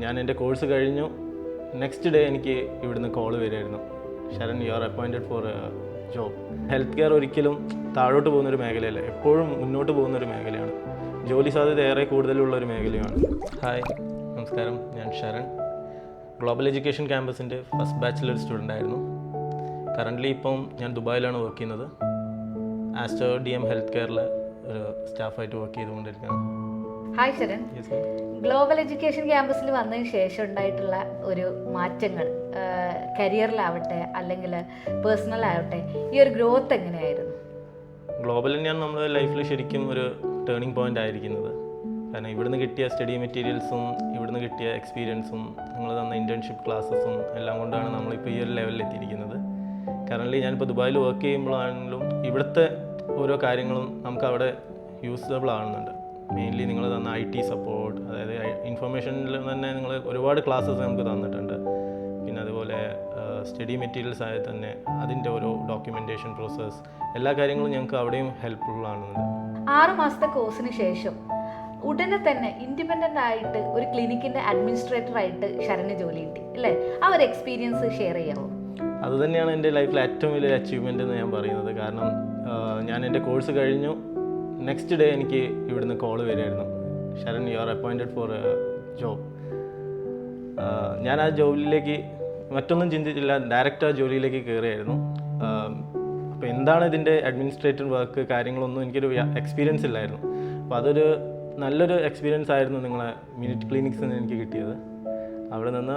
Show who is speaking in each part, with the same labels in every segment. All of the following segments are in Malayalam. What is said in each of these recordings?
Speaker 1: ഞാൻ എൻ്റെ കോഴ്സ് കഴിഞ്ഞു. നെക്സ്റ്റ് ഡേ എനിക്ക് ഇവിടുന്ന് കോൾ വരികയായിരുന്നു, Sharan you are appointed for job. Health care ഒരിക്കലും താഴോട്ട് പോകുന്നൊരു മേഖലയല്ല, എപ്പോഴും മുന്നോട്ട് പോകുന്നൊരു മേഖലയാണ്. ജോലി സാധ്യത ഏറെ കൂടുതലുള്ള ഒരു മേഖലയാണ്. ഹായ്, നമസ്കാരം. ഞാൻ ശരൺ, ഗ്ലോബൽ എഡ്യൂക്കേഷൻ ക്യാമ്പസിൻ്റെ ഫസ്റ്റ് ബാച്ചിലർ സ്റ്റുഡൻ്റ് ആയിരുന്നു. കറൻ്റ്ലി ഇപ്പം ഞാൻ ദുബായിലാണ് വർക്ക് ചെയ്യുന്നത്. ആസ്റ്റർ DM ഹെൽത്ത് കെയറിൽ ഒരു സ്റ്റാഫായിട്ട് വർക്ക് ചെയ്തുകൊണ്ടിരിക്കുകയാണ്.
Speaker 2: ഹായ് ശരൺ, ഗ്ലോബൽ എഡ്യൂക്കേഷൻ ക്യാമ്പസിൽ വന്നതിന് ശേഷം ഉണ്ടായിട്ടുള്ള ഒരു മാറ്റങ്ങൾ, കരിയറിലാവട്ടെ അല്ലെങ്കിൽ പേഴ്സണലാവട്ടെ, ഈ ഒരു ഗ്രോത്ത് എങ്ങനെയായിരുന്നു?
Speaker 1: ഗ്ലോബൽ തന്നെയാണ് നമ്മുടെ ലൈഫിൽ ശരിക്കും ഒരു ടേണിംഗ് പോയിൻ്റ് ആയിരിക്കുന്നത്. കാരണം ഇവിടുന്ന് കിട്ടിയ സ്റ്റഡി മെറ്റീരിയൽസും ഇവിടുന്ന് കിട്ടിയ എക്സ്പീരിയൻസും നിങ്ങൾ തന്ന ഇൻറ്റേൺഷിപ്പ് ക്ലാസ്സസും എല്ലാം കൊണ്ടാണ് നമ്മളിപ്പോൾ ഈ ഒരു ലെവലിൽ എത്തിയിരിക്കുന്നത്. കറൻ്റ്ലി ഞാനിപ്പോൾ ദുബായിൽ വർക്ക് ചെയ്യുമ്പോഴാണെങ്കിലും ഇവിടുത്തെ ഓരോ കാര്യങ്ങളും നമുക്ക് അവിടെ യൂസബിൾ ആകുന്നുണ്ട്. മെയിൻലി നിങ്ങൾ തന്ന IT സപ്പോർട്ട്, അതായത് ഇൻഫർമേഷനിൽ തന്നെ നിങ്ങൾ ഒരുപാട് ക്ലാസ്സസ് നമുക്ക് തന്നിട്ടുണ്ട്. പിന്നെ അതുപോലെ സ്റ്റഡി മെറ്റീരിയൽസ് ആയാൽ തന്നെ അതിൻ്റെ ഓരോ ഡോക്യുമെൻറ്റേഷൻ പ്രോസസ്സ്, എല്ലാ കാര്യങ്ങളും ഞങ്ങൾക്ക് അവിടെയും ഹെൽപ്ഫുൾ ആകുന്നുണ്ട്.
Speaker 2: 6 മാസത്തെ കോഴ്സിന് ശേഷം ഉടനെ തന്നെ ഇൻഡിപെൻഡൻ്റ് ആയിട്ട് ഒരു ക്ലിനിക്കിൻ്റെ അഡ്മിനിസ്ട്രേറ്റർ ആയിട്ട് ശരണ് ജോലി കിട്ടി അല്ലേ? ആ ഒരു എക്സ്പീരിയൻസ് ഷെയർ ചെയ്യാമോ?
Speaker 1: അതുതന്നെയാണ് എൻ്റെ ലൈഫിലെ ഏറ്റവും വലിയ അച്ചീവ്മെൻ്റ് എന്ന് ഞാൻ പറയുന്നത്. കാരണം ഞാൻ എൻ്റെ കോഴ്സ് കഴിഞ്ഞു. നെക്സ്റ്റ് ഡേ എനിക്ക് ഇവിടുന്ന് കോൾ വരികയായിരുന്നു, Sharan you are appointed for job. ഞാൻ ആ ജോലിയിലേക്ക് മറ്റൊന്നും ചിന്തിച്ചില്ല, ഡയറക്റ്റ് ആ ജോലിയിലേക്ക് കയറിയായിരുന്നു. അപ്പോൾ എന്താണ് ഇതിൻ്റെ അഡ്മിനിസ്ട്രേറ്റീവ് വർക്ക് കാര്യങ്ങളൊന്നും എനിക്കൊരു എക്സ്പീരിയൻസ് ഇല്ലായിരുന്നു. അപ്പോൾ അതൊരു നല്ലൊരു എക്സ്പീരിയൻസ് ആയിരുന്നു നിങ്ങളെ മിനിറ്റ് ക്ലിനിക്സിൽ നിന്ന് എനിക്ക് കിട്ടിയത്. അവിടെ നിന്ന്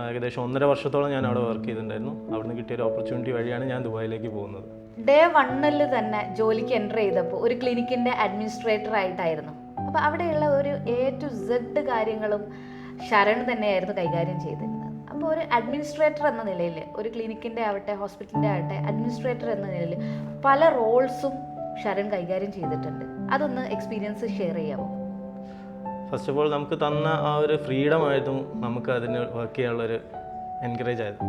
Speaker 1: ഏകദേശം 1.5 വർഷത്തോളം ഞാൻ അവിടെ വർക്ക് ചെയ്തിട്ടുണ്ടായിരുന്നു. അവിടെ നിന്ന് കിട്ടിയ ഒരു ഓപ്പർച്യൂണിറ്റി വഴിയാണ് ഞാൻ ദുബായിലേക്ക് പോകുന്നത്.
Speaker 2: ഡേ 1 തന്നെ ജോലിക്ക് എൻ്റർ ചെയ്തപ്പോൾ ഒരു ക്ലിനിക്കിൻ്റെ അഡ്മിനിസ്ട്രേറ്റർ ആയിട്ടായിരുന്നു. അപ്പോൾ അവിടെയുള്ള ഒരു A to Z കാര്യങ്ങളും ശരൺ തന്നെയായിരുന്നു കൈകാര്യം ചെയ്തിരുന്നത്. അപ്പോൾ ഒരു അഡ്മിനിസ്ട്രേറ്റർ എന്ന നിലയിൽ, ഒരു ക്ലിനിക്കിൻ്റെ ആവട്ടെ ഹോസ്പിറ്റലിൻ്റെ ആവട്ടെ അഡ്മിനിസ്ട്രേറ്റർ എന്ന നിലയിൽ പല റോൾസും ശരൺ കൈകാര്യം ചെയ്തിട്ടുണ്ട്. അതൊന്ന് എക്സ്പീരിയൻസ് ഷെയർ ചെയ്യാമോ?
Speaker 1: ഫസ്റ്റ് ഓഫ് ഓൾ നമുക്ക് തന്ന ആ ഒരു ഫ്രീഡം ആയിരുന്നു നമുക്ക് അതിന് വർക്ക് ചെയ്യാനുള്ളൊരു എൻകറേജ് ആയിരുന്നു.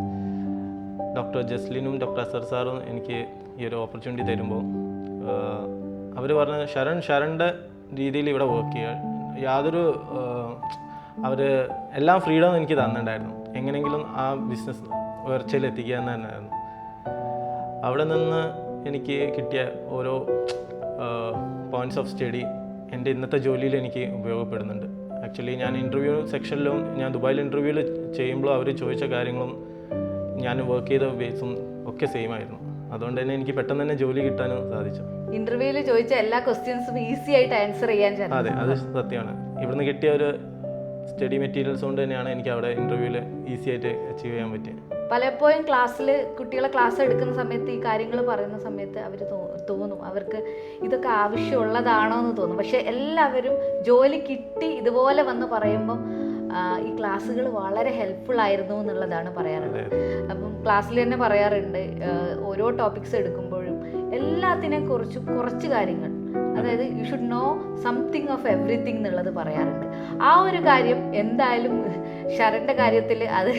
Speaker 1: ഡോക്ടർ ജസ്ലിനും ഡോക്ടർ അസർ സാറും എനിക്ക് ഈ ഒരു ഓപ്പർച്യൂണിറ്റി തരുമ്പോൾ അവർ പറഞ്ഞ ശരണിൻ്റെ രീതിയിൽ ഇവിടെ വർക്ക് ചെയ്യുക, യാതൊരു അവർ എല്ലാം ഫ്രീഡം എനിക്ക് തന്നിട്ടുണ്ടായിരുന്നു. എങ്ങനെയെങ്കിലും ആ ബിസിനസ് ഉയർച്ചയിൽ എത്തിക്കുക എന്ന് തന്നെയായിരുന്നു. അവിടെ നിന്ന് എനിക്ക് കിട്ടിയ ഓരോ പോയിൻറ്റ്സ് ഓഫ് സ്റ്റഡി എൻ്റെ ഇന്നത്തെ ജോലിയിൽ എനിക്ക് ഉപയോഗപ്പെടുന്നുണ്ട്. ആക്ച്വലി ഞാൻ ഇൻ്റർവ്യൂ സെക്ഷനിലും ഞാൻ ദുബായിൽ ഇൻ്റർവ്യൂവിൽ ചെയ്യുമ്പോഴും അവർ ചോദിച്ച കാര്യങ്ങളും ഞാൻ വർക്ക് ചെയ്ത ബേസും ഒക്കെ സെയിം ആയിരുന്നു. അതുകൊണ്ട് തന്നെ എനിക്ക് പെട്ടെന്ന് തന്നെ ജോലി കിട്ടാനും സാധിച്ചു.
Speaker 2: ഇന്റർവ്യൂവിൽ ചോദിച്ച എല്ലാ ക്വസ്റ്റ്യൻസും ഈസി ആയിട്ട് ആൻസർ ചെയ്യാൻ സാധിച്ചു.
Speaker 1: അതെ, അത് സത്യമാണ്. ഇവിടുന്ന് കിട്ടിയ ഒരു സ്റ്റഡി മെറ്റീരിയൽസ് കൊണ്ട് തന്നെയാണ് എനിക്ക് അവിടെ ഇൻ്റർവ്യൂവിൽ ഈസി ആയിട്ട് അച്ചീവ് ചെയ്യാൻ പറ്റിയത്.
Speaker 2: പലപ്പോഴും ക്ലാസ്സിൽ കുട്ടികളെ ക്ലാസ് എടുക്കുന്ന സമയത്ത് ഈ കാര്യങ്ങൾ പറയുന്ന സമയത്ത് അവർ തോന്നും അവർക്ക് ഇതൊക്കെ ആവശ്യമുള്ളതാണോ എന്ന് തോന്നും. പക്ഷെ എല്ലാവരും ജോലി കിട്ടി ഇതുപോലെ വന്ന് പറയുമ്പം ഈ ക്ലാസ്സുകൾ വളരെ ഹെൽപ്ഫുൾ ആയിരുന്നു എന്നുള്ളതാണ് പറയാറുള്ളത്. അപ്പം ക്ലാസ്സിൽ തന്നെ പറയാറുണ്ട്, ഓരോ ടോപ്പിക്സ് എടുക്കുമ്പോഴും എല്ലാത്തിനെയും കുറിച്ചും കുറച്ച് കാര്യങ്ങൾ, അതായത് you should know something of everything എന്നുള്ളത് പറയാറുണ്ട്. ആ ഒരു കാര്യം എന്തായാലും ശരണിൻ്റെ കാര്യത്തിൽ അത്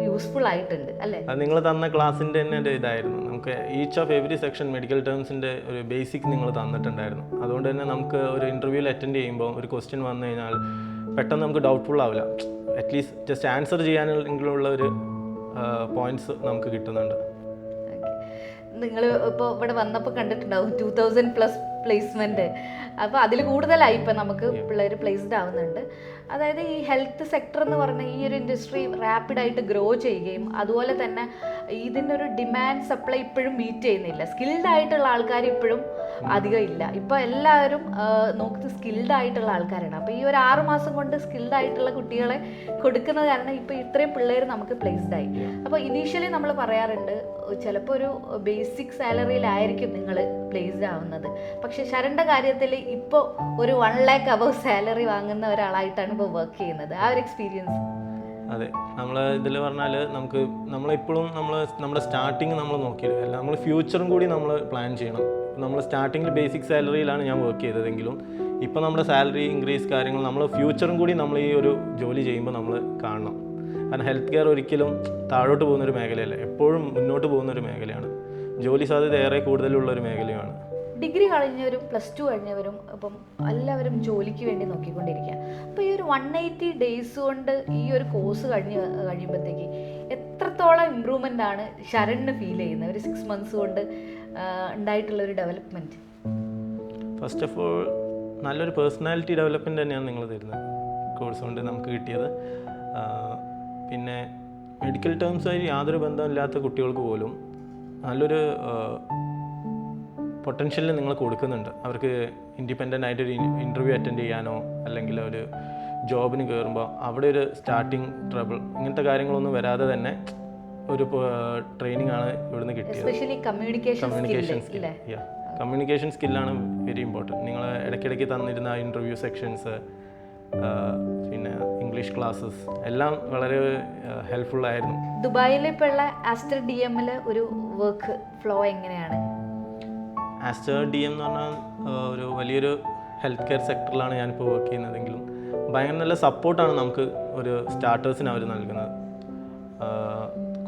Speaker 2: യൂസ്ഫുൾ ആയിട്ടുണ്ട് അല്ലേ?
Speaker 1: അത് നിങ്ങൾ തന്ന ക്ലാസ്സിൻ്റെ തന്നെ ഒരു ഇതായിരുന്നു. നമുക്ക് each of every section medical ടേംസിൻ്റെ ഒരു ബേസിക് നിങ്ങൾ തന്നിട്ടുണ്ടായിരുന്നു. അതുകൊണ്ട് തന്നെ നമുക്ക് ഒരു ഇൻ്റർവ്യൂവിൽ അറ്റൻഡ് ചെയ്യുമ്പോൾ ഒരു ക്വസ്റ്റ്യൻ വന്നു കഴിഞ്ഞാൽ പെട്ടെന്ന് നമുക്ക് ഡൗട്ട്ഫുൾ ആവില്ല. അറ്റ്ലീസ്റ്റ് ജസ്റ്റ് ആൻസർ ചെയ്യാനുള്ള ഒരു പോയിന്റ്സ് നമുക്ക് കിട്ടുന്നുണ്ട്.
Speaker 2: നിങ്ങൾ ഇപ്പോൾ ഇവിടെ വന്നപ്പോൾ കണ്ടിട്ടുണ്ടാവും 2000+ പ്ലേസ്മെൻറ്റ്. അപ്പോൾ അതിൽ കൂടുതലായി ഇപ്പം നമുക്ക് പിള്ളേർ പ്ലേസ്ഡ് ആവുന്നുണ്ട്. അതായത് ഈ ഹെൽത്ത് സെക്ടർ എന്ന് പറഞ്ഞ ഈ ഒരു ഇൻഡസ്ട്രി റാപ്പിഡായിട്ട് ഗ്രോ ചെയ്യുകയും അതുപോലെ തന്നെ ഇതിൻ്റെ ഒരു ഡിമാൻഡ് സപ്ലൈ ഇപ്പോഴും മീറ്റ് ചെയ്യുന്നില്ല. സ്കിൽഡ് ആയിട്ടുള്ള ആൾക്കാർ ഇപ്പോഴും അധികം ഇല്ല. ഇപ്പോൾ എല്ലാവരും നോക്കുന്നത് സ്കിൽഡ് ആയിട്ടുള്ള ആൾക്കാരാണ്. അപ്പോൾ ഈ ഒരു 6 മാസം കൊണ്ട് സ്കിൽഡ് ആയിട്ടുള്ള കുട്ടികളെ കൊടുക്കുന്നത് കാരണം ഇപ്പോൾ ഇത്രയും പിള്ളേർ നമുക്ക് പ്ലേസ്ഡ് ആയി. അപ്പോൾ ഇനീഷ്യലി നമ്മൾ പറയാറുണ്ട് ചിലപ്പോൾ ഒരു ബേസിക് സാലറിയിലായിരിക്കും നിങ്ങൾ പ്ലേസ്ഡ് ആവുന്നത്. പക്ഷേ ശരണിൻ്റെ കാര്യത്തിൽ ഇപ്പോൾ ഒരു 1 lakh above സാലറി വാങ്ങുന്ന ഒരാളായിട്ടാണ് ഇപ്പോൾ വർക്ക് ചെയ്യുന്നത്. ആ ഒരു എക്സ്പീരിയൻസ്.
Speaker 1: അതെ, നമ്മൾ ഇതിൽ പറഞ്ഞാൽ നമ്മളെപ്പോഴും നമ്മുടെ സ്റ്റാർട്ടിങ് നമ്മൾ നോക്കിയില്ല, നമ്മൾ ഫ്യൂച്ചറും കൂടി നമ്മൾ പ്ലാൻ ചെയ്യണം. നമ്മൾ സ്റ്റാർട്ടിങ്ങിൽ ബേസിക് സാലറിയിലാണ് ഞാൻ വർക്ക് ചെയ്തതെങ്കിലും ഇപ്പോൾ നമ്മുടെ സാലറി ഇൻക്രീസ് കാര്യങ്ങൾ നമ്മൾ ഫ്യൂച്ചറും കൂടി നമ്മൾ ഈ ഒരു ജോലി ചെയ്യുമ്പോൾ നമ്മൾ കാണണം. കാരണം ഹെൽത്ത് കെയർ ഒരിക്കലും താഴോട്ട് പോകുന്നൊരു മേഖലയല്ല, എപ്പോഴും മുന്നോട്ട് പോകുന്നൊരു മേഖലയാണ്. ജോലി സാധ്യത ഏറെ കൂടുതലുള്ളൊരു മേഖലയാണ്.
Speaker 2: ഡിഗ്രി കഴിഞ്ഞവരും +2 കഴിഞ്ഞവരും ഇപ്പം എല്ലാവരും ജോലിക്ക് വേണ്ടി നോക്കിക്കൊണ്ടിരിക്കുക. അപ്പോൾ ഈ ഒരു 180 ഡേയ്സ് കൊണ്ട് ഈ ഒരു കോഴ്സ് കഴിയുമ്പോഴത്തേക്ക് എത്രത്തോളം ഇമ്പ്രൂവ്മെൻ്റ് ആണ് ശരണിന് ഫീൽ ചെയ്യുന്നത്, ഒരു 6 months കൊണ്ട് ഉണ്ടായിട്ടുള്ളൊരു ഡെവലപ്മെൻറ്റ്?
Speaker 1: ഫസ്റ്റ് ഓഫ് ഓൾ നല്ലൊരു പേഴ്സണാലിറ്റി ഡെവലപ്മെൻറ്റ് തന്നെയാണ് നിങ്ങൾ തരുന്നത് കോഴ്സ് കൊണ്ട് നമുക്ക് കിട്ടിയത്. പിന്നെ മെഡിക്കൽ ടേംസുമായി യാതൊരു ബന്ധമില്ലാത്ത കുട്ടികൾക്ക് പോലും നല്ലൊരു പൊട്ടൻഷ്യൽ നിങ്ങൾ കൊടുക്കുന്നുണ്ട്. അവർക്ക് ഇൻഡിപെൻഡൻ്റ് ആയിട്ടൊരു ഇൻ്റർവ്യൂ അറ്റൻഡ് ചെയ്യാനോ അല്ലെങ്കിൽ ഒരു ജോബിന് കയറുമ്പോൾ അവിടെ ഒരു സ്റ്റാർട്ടിങ് ട്രബിൾ ഇങ്ങനത്തെ കാര്യങ്ങളൊന്നും വരാതെ തന്നെ ഒരു ട്രെയിനിങ് ആണ് ഇവിടുന്ന് കിട്ടിയത്.
Speaker 2: Especially communication
Speaker 1: skill. കമ്മ്യൂണിക്കേഷൻ സ്കില്ലാണ് വെരി ഇമ്പോർട്ടൻറ്റ്. നിങ്ങൾ ഇടയ്ക്കിടയ്ക്ക് തന്നിരുന്ന ഇൻ്റർവ്യൂ സെക്ഷൻസ്, പിന്നെ ഇംഗ്ലീഷ് ക്ലാസ്സസ് എല്ലാം വളരെ ഹെൽപ്ഫുള്ളായിരുന്നു.
Speaker 2: ദുബായിൽ ഇപ്പോൾ ഉള്ള ആസ്റ്റർ DM-ൽ ഒരു വർക്ക് ഫ്ലോ എങ്ങനെയാണ്?
Speaker 1: ആസ്റ്റർ DM എന്ന് പറഞ്ഞാൽ ഒരു വലിയൊരു ഹെൽത്ത് കെയർ സെക്ടറിലാണ് ഞാനിപ്പോൾ വർക്ക് ചെയ്യുന്നതെങ്കിലും ഭയങ്കര നല്ല സപ്പോർട്ടാണ് നമുക്ക് ഒരു സ്റ്റാർട്ടേഴ്സിന് അവർ നൽകുന്നത്.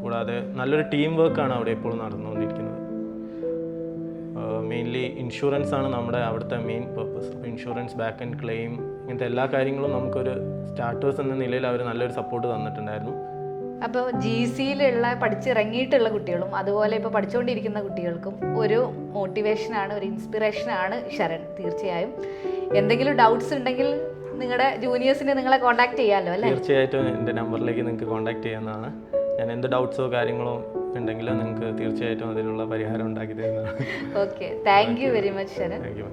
Speaker 1: കൂടാതെ നല്ലൊരു ടീം വർക്കാണ് അവിടെ എപ്പോഴും നടന്നുകൊണ്ടിരിക്കുന്നത്. മെയിൻലി ഇൻഷുറൻസ് ആണ് നമ്മുടെ അവിടുത്തെ മെയിൻ പർപ്പസ്. അപ്പോൾ ഇൻഷുറൻസ്, ബാക്ക് ആൻഡ് ക്ലെയിം, ഇങ്ങനത്തെ എല്ലാ കാര്യങ്ങളും നമുക്കൊരു സ്റ്റാർട്ടേഴ്സ് എന്ന നിലയിൽ അവർ നല്ലൊരു സപ്പോർട്ട് തന്നിട്ടുണ്ടായിരുന്നു.
Speaker 2: അപ്പോൾ GCയിലുള്ള പഠിച്ചിറങ്ങിയിട്ടുള്ള കുട്ടികളും അതുപോലെ ഇപ്പോൾ പഠിച്ചുകൊണ്ടിരിക്കുന്ന കുട്ടികൾക്കും ഒരു മോട്ടിവേഷനാണ്, ഒരു ഇൻസ്പിറേഷനാണ് ശരൺ. തീർച്ചയായും എന്തെങ്കിലും ഡൗട്ട്സ് ഉണ്ടെങ്കിൽ നിങ്ങളുടെ ജൂനിയേഴ്സിനെ നിങ്ങളെ കോൺടാക്ട് ചെയ്യാമല്ലോ അല്ലേ?
Speaker 1: തീർച്ചയായിട്ടും എൻ്റെ നമ്പറിലേക്ക് നിങ്ങൾക്ക് കോൺടാക്ട് ചെയ്യാവുന്നതാണ്. ഞാൻ എന്ത് ഡൗട്ട്സോ കാര്യങ്ങളോ ഉണ്ടെങ്കിൽ നിങ്ങൾക്ക് തീർച്ചയായിട്ടും അതിനുള്ള പരിഹാരം ഉണ്ടാക്കി തരുന്നതാണ്.
Speaker 2: Okay, thank you very much Sharan.
Speaker 1: Thank U.